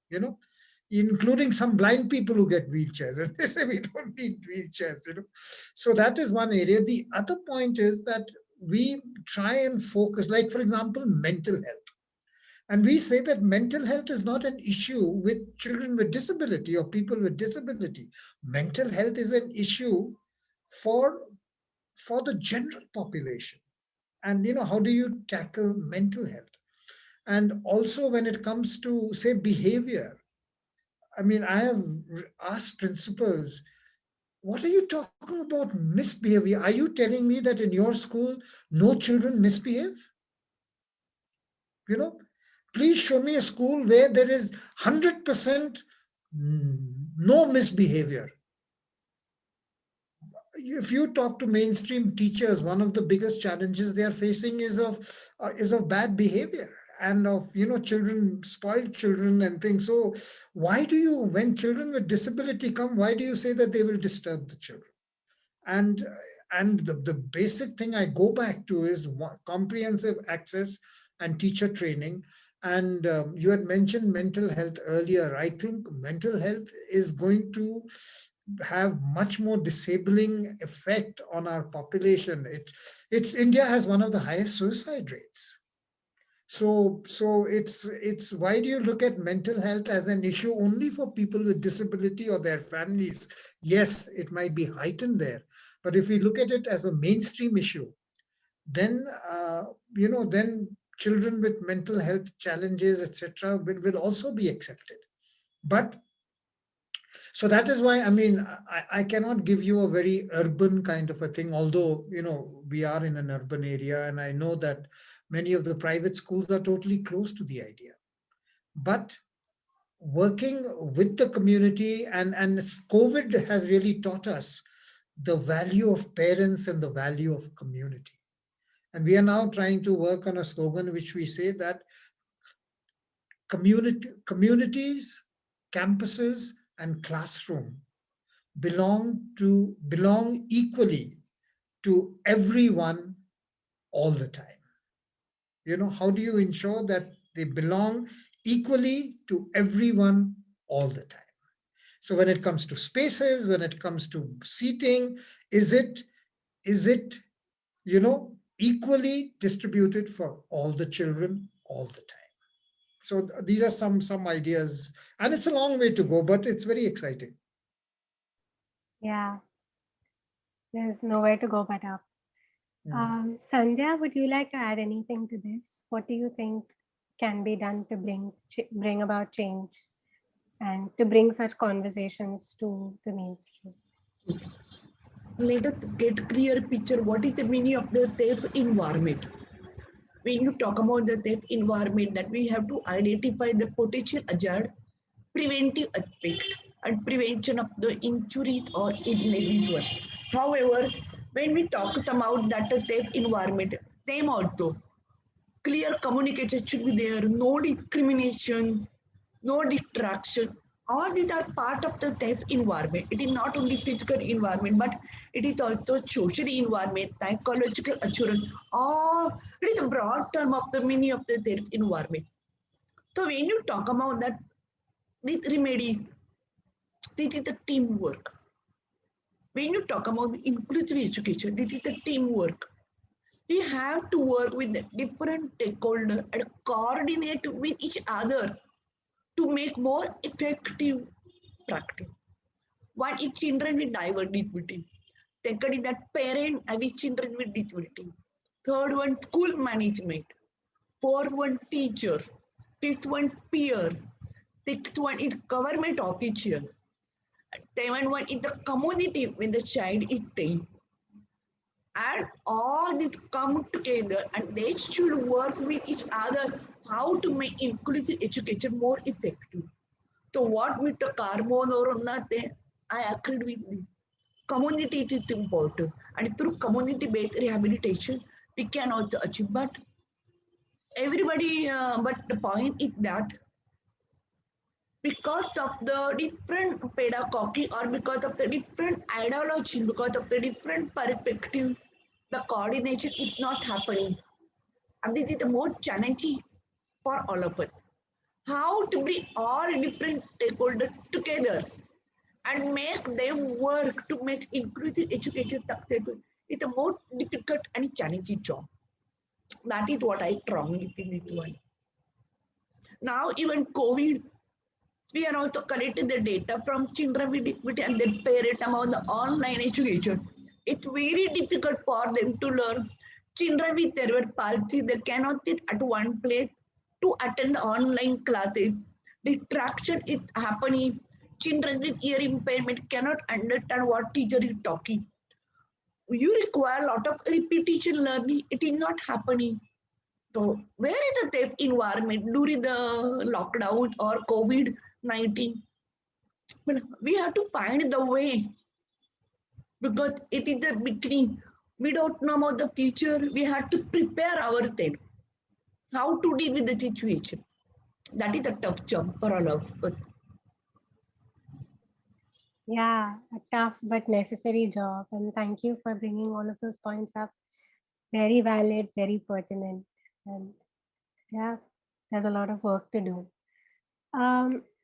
including some blind people who get wheelchairs. And they say, we don't need wheelchairs. So that is one area. The other point is that we try and focus, like, for example, mental health. And we say that mental health is not an issue with children with disability or people with disability. Mental health is an issue for the general population. And how do you tackle mental health? And also when it comes to, say, behavior, I mean, I have asked principals, what are you talking about misbehavior? Are you telling me that in your school no children misbehave? Please show me a school where there is 100% no misbehavior. If you talk to mainstream teachers, one of the biggest challenges they are facing is of bad behavior and of children, spoiled children and things. So why do you, when children with disability come, why do you say that they will disturb the children? And the basic thing I go back to is comprehensive access and teacher training. And you had mentioned mental health earlier. I think mental health is going to have much more disabling effect on our population. It's India has one of the highest suicide rates. So it's why do you look at mental health as an issue only for people with disability or their families? Yes, it might be heightened there, but if we look at it as a mainstream issue, then then children with mental health challenges, etc., will also be accepted. But So that is why, I mean, I cannot give you a very urban kind of a thing, although, we are in an urban area, and I know that many of the private schools are totally close to the idea. But working with the community, and COVID has really taught us the value of parents and the value of community. And we are now trying to work on a slogan which we say that communities, campuses, and classroom belong equally to everyone all the time. How do you ensure that they belong equally to everyone all the time? So when it comes to spaces, when it comes to seating, is it equally distributed for all the children all the time? So these are some ideas, and it's a long way to go, but it's very exciting. Yeah, there's nowhere to go but up. Mm. Sandhya, would you like to add anything to this? What do you think can be done to bring about change and to bring such conversations to the mainstream? Let us get clear picture what is the meaning of the safe environment. When you talk about the safe environment, that we have to identify the potential hazard, preventive aspect, and prevention of the injuries or negligence. However, when we talk about that safe environment, them also clear communication should be there, no discrimination, no distraction. All these are part of the safe environment. It is not only physical environment, but it is also social environment, psychological assurance, or it is a broad term of the meaning of the safe environment. So when you talk about that, these remedies, this is the teamwork. When you talk about the inclusive education, this is the teamwork. We have to work with the different stakeholders and coordinate with each other to make more effective practice. One is children with diverse disability. Second is that parent with children with disability. Third one, school management. Fourth one, teacher. Fifth one, peer. Sixth one is government official. Seventh one is the community when the child is 10. And all this come together and they should work with each other how to make inclusive education more effective. So what Mr. Carmo Noronha said, I agree with you. Community is important, and through community-based rehabilitation, we can also achieve. But but the point is that because of the different pedagogy or because of the different ideology, because of the different perspective, the coordination is not happening. And this is the more challenging for all of us. How to bring all different stakeholders together and make them work to make inclusive education successful is a more difficult and challenging job. That is what I strongly feel it one. Now even COVID, we are also collecting the data from children with disability and their parents about the online education. It's very difficult for them to learn. Children with cerebral palsy, they cannot sit at one place to attend online classes. Distraction is happening. Children with ear impairment cannot understand what teacher is talking. You require a lot of repetition learning. It is not happening. So where is the safe environment during the lockdown or COVID-19? Well, we have to find the way because it is the beginning. We don't know about the future. We have to prepare ourselves how to deal with the situation. That is a tough job for all of us. Yeah, a tough but necessary job. And thank you for bringing all of those points up. Very valid, very pertinent. And yeah, there's a lot of work to do.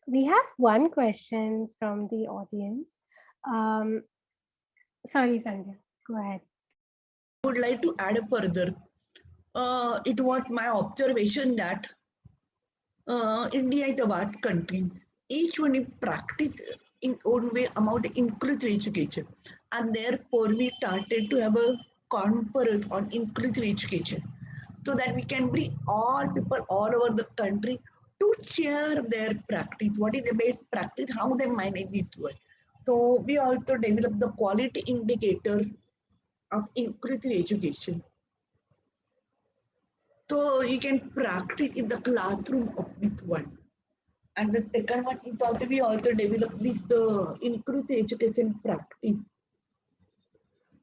We have one question from the audience. Sorry, Sandhya, go ahead. I would like to add further. It was my observation that India is a vast country. Each one is practice in own way about inclusive education. And therefore we started to have a conference on inclusive education so that we can bring all people all over the country to share their practice, what is the best practice, how they manage it well. So we also develop the quality indicator of inclusive education. So you can practice in the classroom of this one. And the second one is also we also develop this inclusive education practice.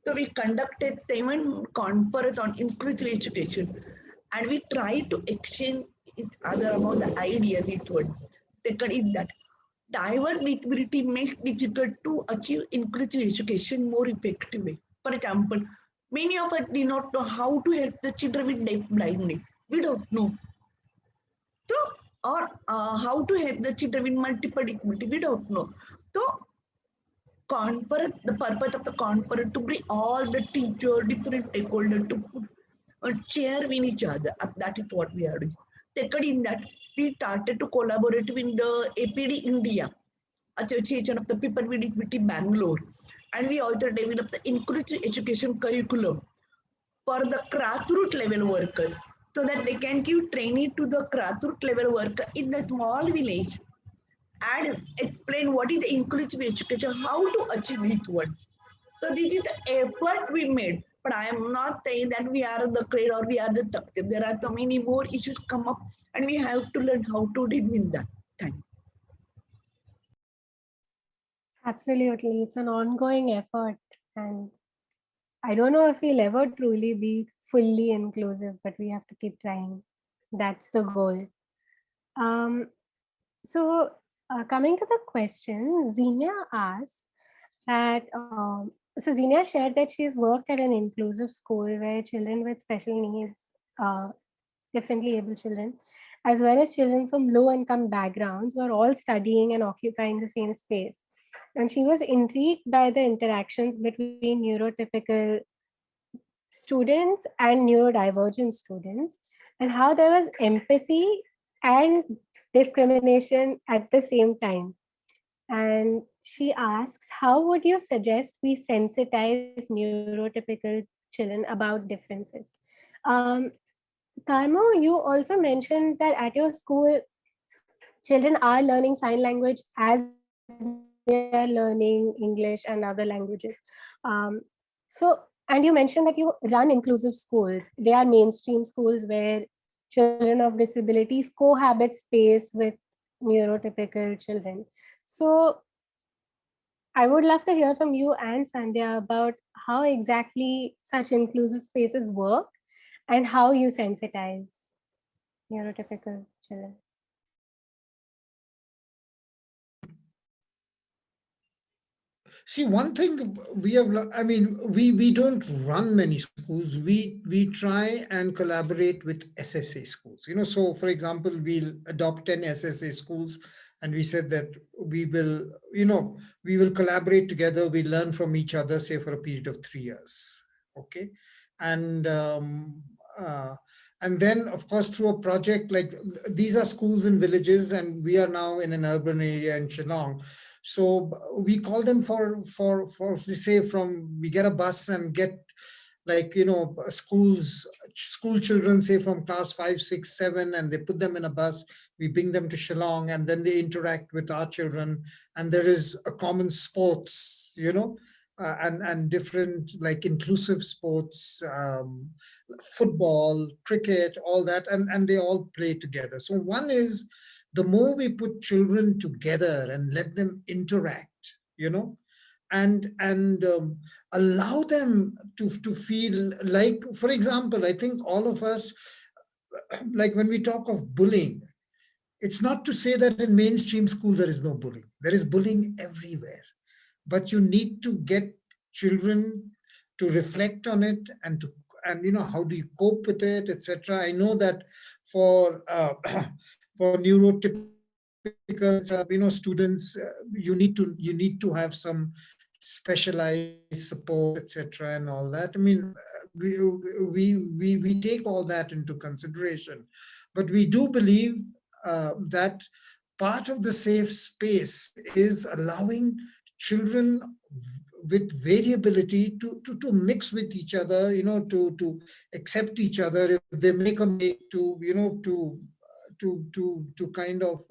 So we conducted 7 conferences on inclusive education, and we try to exchange each other about the ideas. It would. Second is that diverse disability makes difficult to achieve inclusive education more effectively. For example, many of us do not know how to help the children with deaf blindness. We don't know. So, or how to help the children with multiple disability. We don't know. So conference, the purpose of the conference to bring all the teachers, different stakeholders to put a chair with each other. That is what we are doing. Second, in that we started to collaborate with the APD India, Association of the People with Disability Bangalore, and we also developed the inclusive education curriculum for the grassroots level worker so that they can give training to the grassroots level worker in the small village and explain what is the inclusive education, how to achieve each one. So this is the effort we made. But I am not saying that we are the great or we are the success. There are so many more issues come up and we have to learn how to deal with that. Thank you. Absolutely. It's an ongoing effort. And I don't know if we'll ever truly be fully inclusive, but we have to keep trying. That's the goal. Um, coming to the question, Xenia asked that, so Xenia shared that she's worked at an inclusive school where children with special needs, differently able children, as well as children from low income backgrounds, were all studying and occupying the same space. And she was intrigued by the interactions between neurotypical students and neurodivergent students, and how there was empathy and discrimination at the same time. And she asks, how would you suggest we sensitize neurotypical children about differences? Um, Carmo, you also mentioned that at your school, children are learning sign language as they are learning English and other languages. So, and you mentioned that you run inclusive schools. They are mainstream schools where children of disabilities cohabit space with neurotypical children. So, I would love to hear from you and Sandhya about how exactly such inclusive spaces work and how you sensitize neurotypical children. See, one thing we have, I mean, we don't run many schools. We try and collaborate with SSA schools. So for example, we'll adopt 10 SSA schools, and we said that we will, we will collaborate together. We learn from each other, say for a period of 3 years. Okay, and uh, and then of course through a project like these are schools in villages, and we are now in an urban area in Shillong. So we call them for say from we get a bus and get like school children say from class 5, 6, 7, and they put them in a bus. We bring them to Shillong, and then they interact with our children, and there is a common sports, and different like inclusive sports, football, cricket, all that, and they all play together. So one is the more we put children together and let them interact, and allow them to feel like, for example, I think all of us, like when we talk of bullying, it's not to say that in mainstream school there is no bullying. There is bullying everywhere, but you need to get children to reflect on it, and how do you cope with it, etc. I know that for for neurotypical students, you need to have some specialized support, etc., and all that. I mean, we take all that into consideration, but we do believe that part of the safe space is allowing children with variability to mix with each other, to accept each other if they make a mistake, to to kind of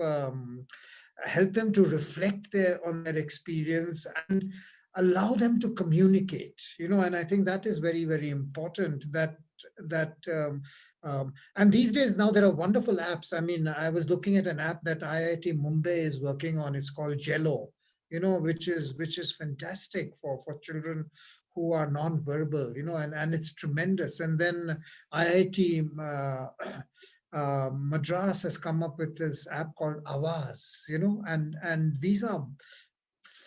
help them to reflect on their experience and allow them to communicate, and I think that is very, very important, that and these days now there are wonderful apps. I mean, I was looking at an app that IIT Mumbai is working on. It's called Jello, which is fantastic for children who are non-verbal, and it's tremendous. And then IIT Madras has come up with this app called Awaz, and these are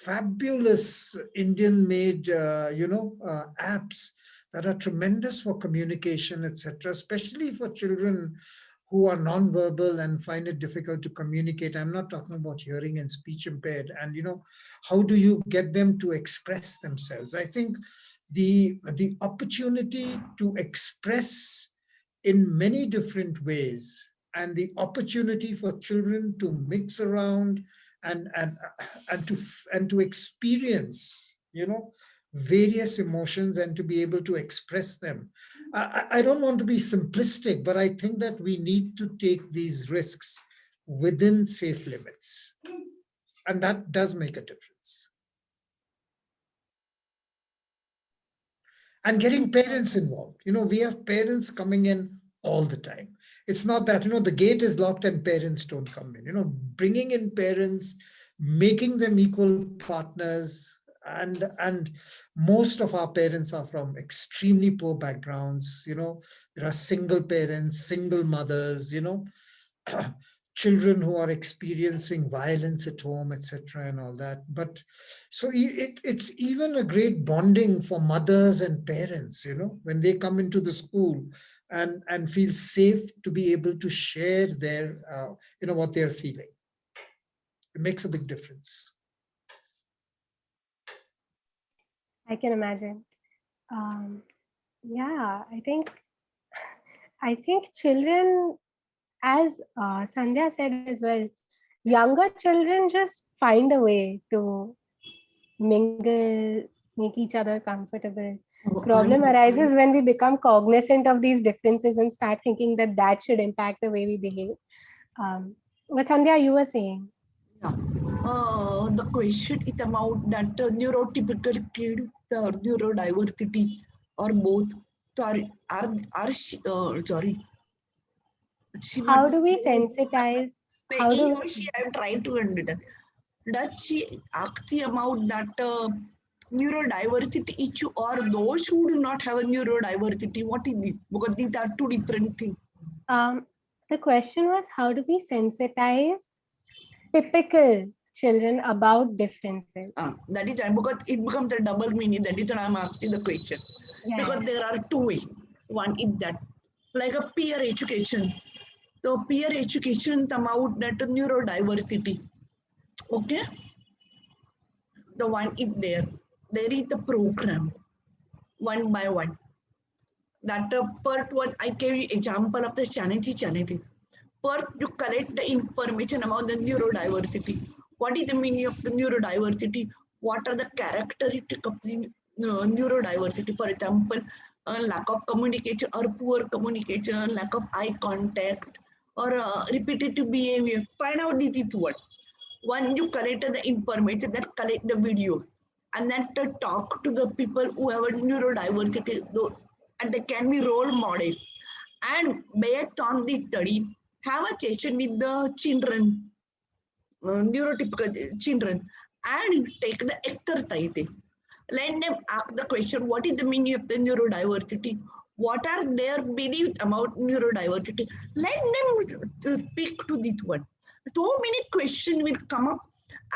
fabulous Indian-made, apps that are tremendous for communication, etc., especially for children who are non-verbal and find it difficult to communicate. I'm not talking about hearing and speech impaired. And, how do you get them to express themselves? I think the opportunity to express in many different ways, and the opportunity for children to mix around and and to experience, various emotions, and to be able to express them. I don't want to be simplistic, but I think that we need to take these risks within safe limits, and that does make a difference. And getting parents involved. We have parents coming in all the time. It's not that, the gate is locked and parents don't come in. Bringing in parents, making them equal partners, and most of our parents are from extremely poor backgrounds. There are single parents, single mothers, children who are experiencing violence at home, etc., and all that. But so it's even a great bonding for mothers and parents, when they come into the school and feel safe to be able to share their, what they're feeling. It makes a big difference. I can imagine. Yeah, I think children, as Sandhya said as well, younger children just find a way to mingle, make each other comfortable. Problem arises when we become cognizant of these differences and start thinking that should impact the way we behave. What Sandhya, you were saying? Yeah. The question is about that neurotypical kid, the neurodiversity, or both. Sorry, sorry. How do we sensitize? How do I'm trying to understand. Does she ask about that neurodiversity issue, or those who do not have a neurodiversity? What is it? Because these are two different things. The question was, how do we sensitize typical children about differences? That is because it becomes a double meaning. That is why I'm asking the question. Because there are two ways. One is that, like a peer education. So peer education is about that neurodiversity. Okay? The one is there. There is the program, one by one. That part one, I gave you example of the Chanity. First, you collect the information about the neurodiversity. What is the meaning of the neurodiversity? What are the characteristics of the neurodiversity? For example, lack of communication or poor communication, lack of eye contact, or repetitive behavior. Find out this is what. Once you collect the information, that collect the video, and then to talk to the people who have a neurodiversity, and they can be role model. And based on the study, have a session with the children, neurotypical children, and take the exercise. Let them ask the question, what is the meaning of the neurodiversity? What are their beliefs about neurodiversity? Let them speak to this one. So many questions will come up,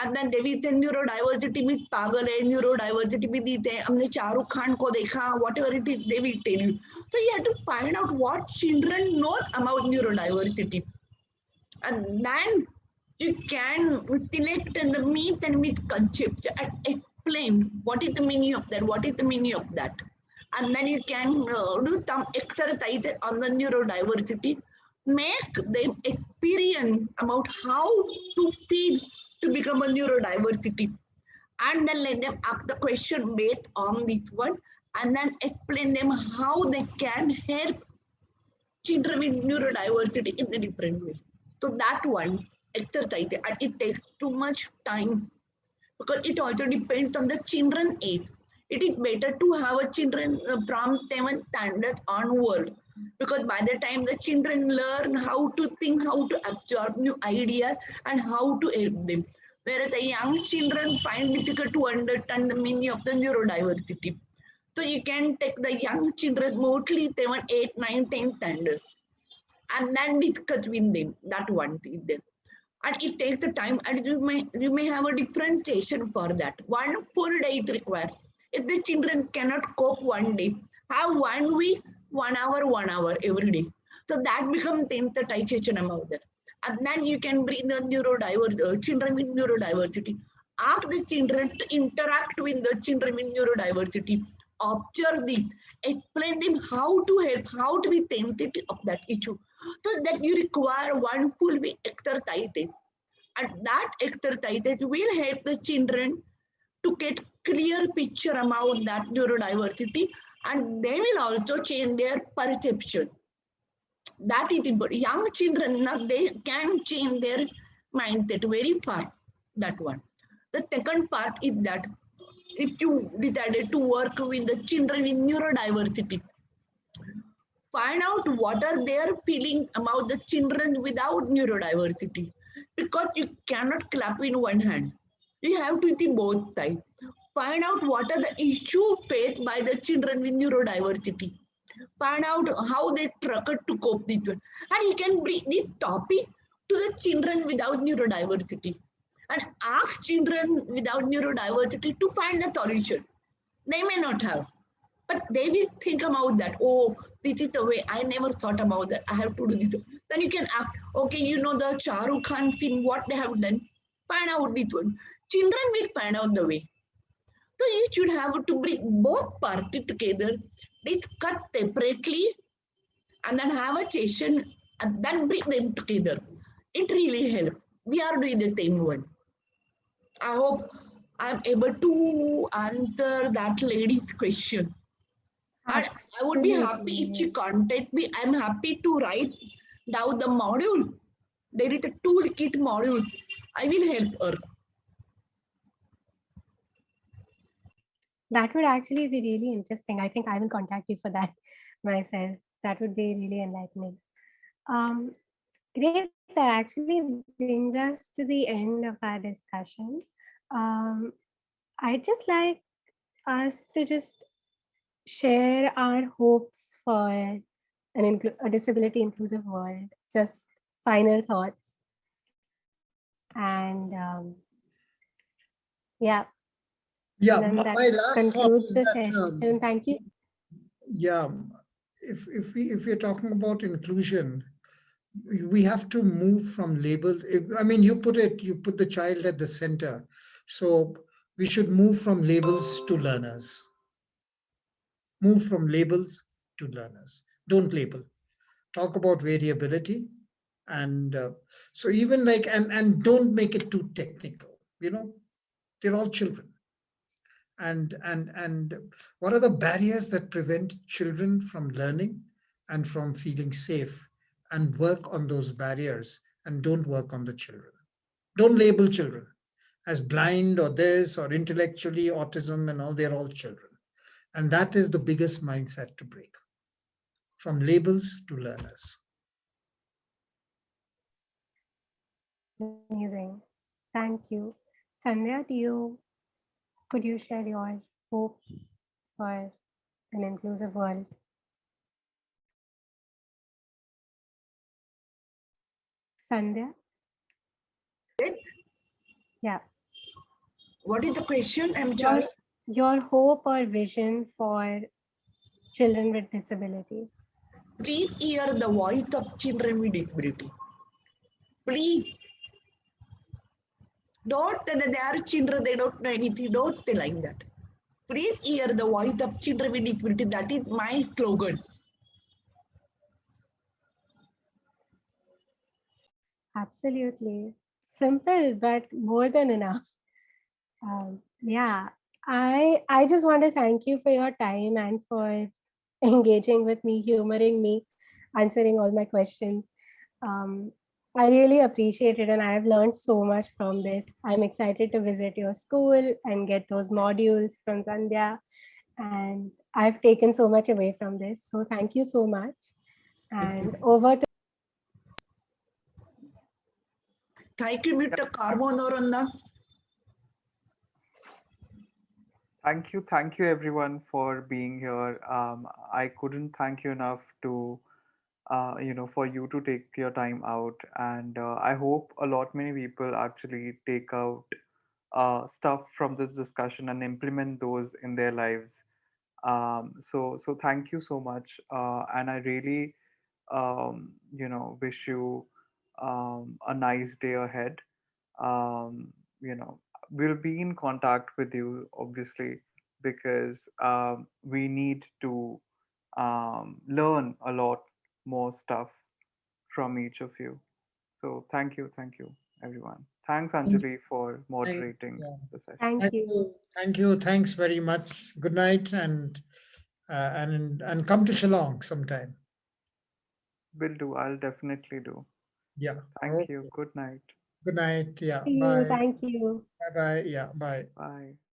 and then they will say neurodiversity means pagal hai, neurodiversity means this hai, humne Shahrukh Khan ko dekha, whatever it is, they will tell you. So you have to find out what children know about neurodiversity. And then you can select the myth and myth concept and explain what is the meaning of that, what is the meaning of that. And then you can do some exercises on the neurodiversity, make them experience about how to feel to become a neurodiversity. And then let them ask the question based on this one, and then explain them how they can help children with neurodiversity in a different way. So that one exercise, and it takes too much time because it also depends on the children age. It is better to have a children from 7th standard onward, because by the time the children learn how to think, how to absorb new ideas, and how to help them. Whereas the young children find difficult to understand the meaning of the neurodiversity. So you can take the young children mostly 7, 8, 9, 10 standard and then discuss with them that one thing then. And it takes the time, and you may have a differentiation for that. One full day is required. If the children cannot cope one day, have 1 week, 1 hour every day. So that becomes sensitization about that. And then you can bring the children with neurodiversity. Ask the children to interact with the children with neurodiversity. Observe this. Explain them how to help, how to be sensitive of that issue. So that you require one full week exercise, and that exercises will help the children to get clear picture about that neurodiversity, and they will also change their perception. That is important. Young children now they can change their mindset very fast. That one. The second part is that if you decided to work with the children with neurodiversity, find out what are their feeling about the children without neurodiversity, because you cannot clap in one hand, you have to see both sides. Find out what are the issues faced by the children with neurodiversity, find out how they struggle to cope with it, and you can bring the topic to the children without neurodiversity and ask children without neurodiversity to find a solution. They may not have, but they will think about that. Oh, this is the way. I never thought about that. I have to do this. Then you can ask, okay, you know the Shah Rukh Khan film, what they have done. Find out this one. Children will find out the way. So you should have to bring both parties together, discuss separately, and then have a session and then bring them together. It really helps. We are doing the same one. I hope I'm able to answer that lady's question. And I would be happy if she Absolutely. contact me. I'm happy to write down the module. There is a toolkit module. I will help her. That would actually be really interesting. I think I will contact you for that myself. That would be really enlightening. Um, Great. That actually brings us to the end of our discussion. Um, I'd just like us to just share our hopes for a disability inclusive world. Just final thoughts. And yeah, and Yeah, then that my last thought concludes is the that session. Thank you. yeah, if we're talking about inclusion, we have to move from label. I mean, you put the child at the center, so we should move from labels to learners. Move from labels to learners. Don't label. Talk about variability, and so even like and don't make it too technical. You know, they're all children. And what are the barriers that prevent children from learning and from feeling safe, and work on those barriers, and don't work on the children. Don't label children as blind or this or intellectually autism and all. They're all children, and that is the biggest mindset to break, from labels to learners. Amazing. Thank you. Sandhya, could you share your hope for an inclusive world? Sandhya? Yes. Yeah. What is the question? I'm Your sorry. your hope or vision for children with disabilities. Please hear the voice of children with disability. Please. Don't tell that they are children, they don't know anything. Don't say like that. Please hear the voice of children with disability. That is my slogan. Absolutely. Simple, but more than enough. Yeah. I just want to thank you for your time and for engaging with me, humoring me, answering all my questions. Um, I really appreciate it, and I have learned so much from this. I'm excited to visit your school and get those modules from Sandhya, and I've taken so much away from this. So thank you so much. And over to Thank you, Mr. Carmo Noronha. Thank you everyone for being here. I couldn't thank you enough to, for you to take your time out, and I hope a lot many people actually take out stuff from this discussion and implement those in their lives. So thank you so much, and I really, wish you a nice day ahead. um, you know we'll be in contact with you, obviously, because we need to learn a lot more stuff from each of you. So thank you everyone. Thanks, Thank, Anjali, for moderating yeah. the session. thank Thank you. you. Thank you. Thanks very much. Good night, and come to Shillong sometime. Will do. I'll definitely do. Yeah. Thank you. Okay. Good night. Good night. Yeah. See you. Bye. Thank you. Bye. Bye. Yeah. Bye. Bye.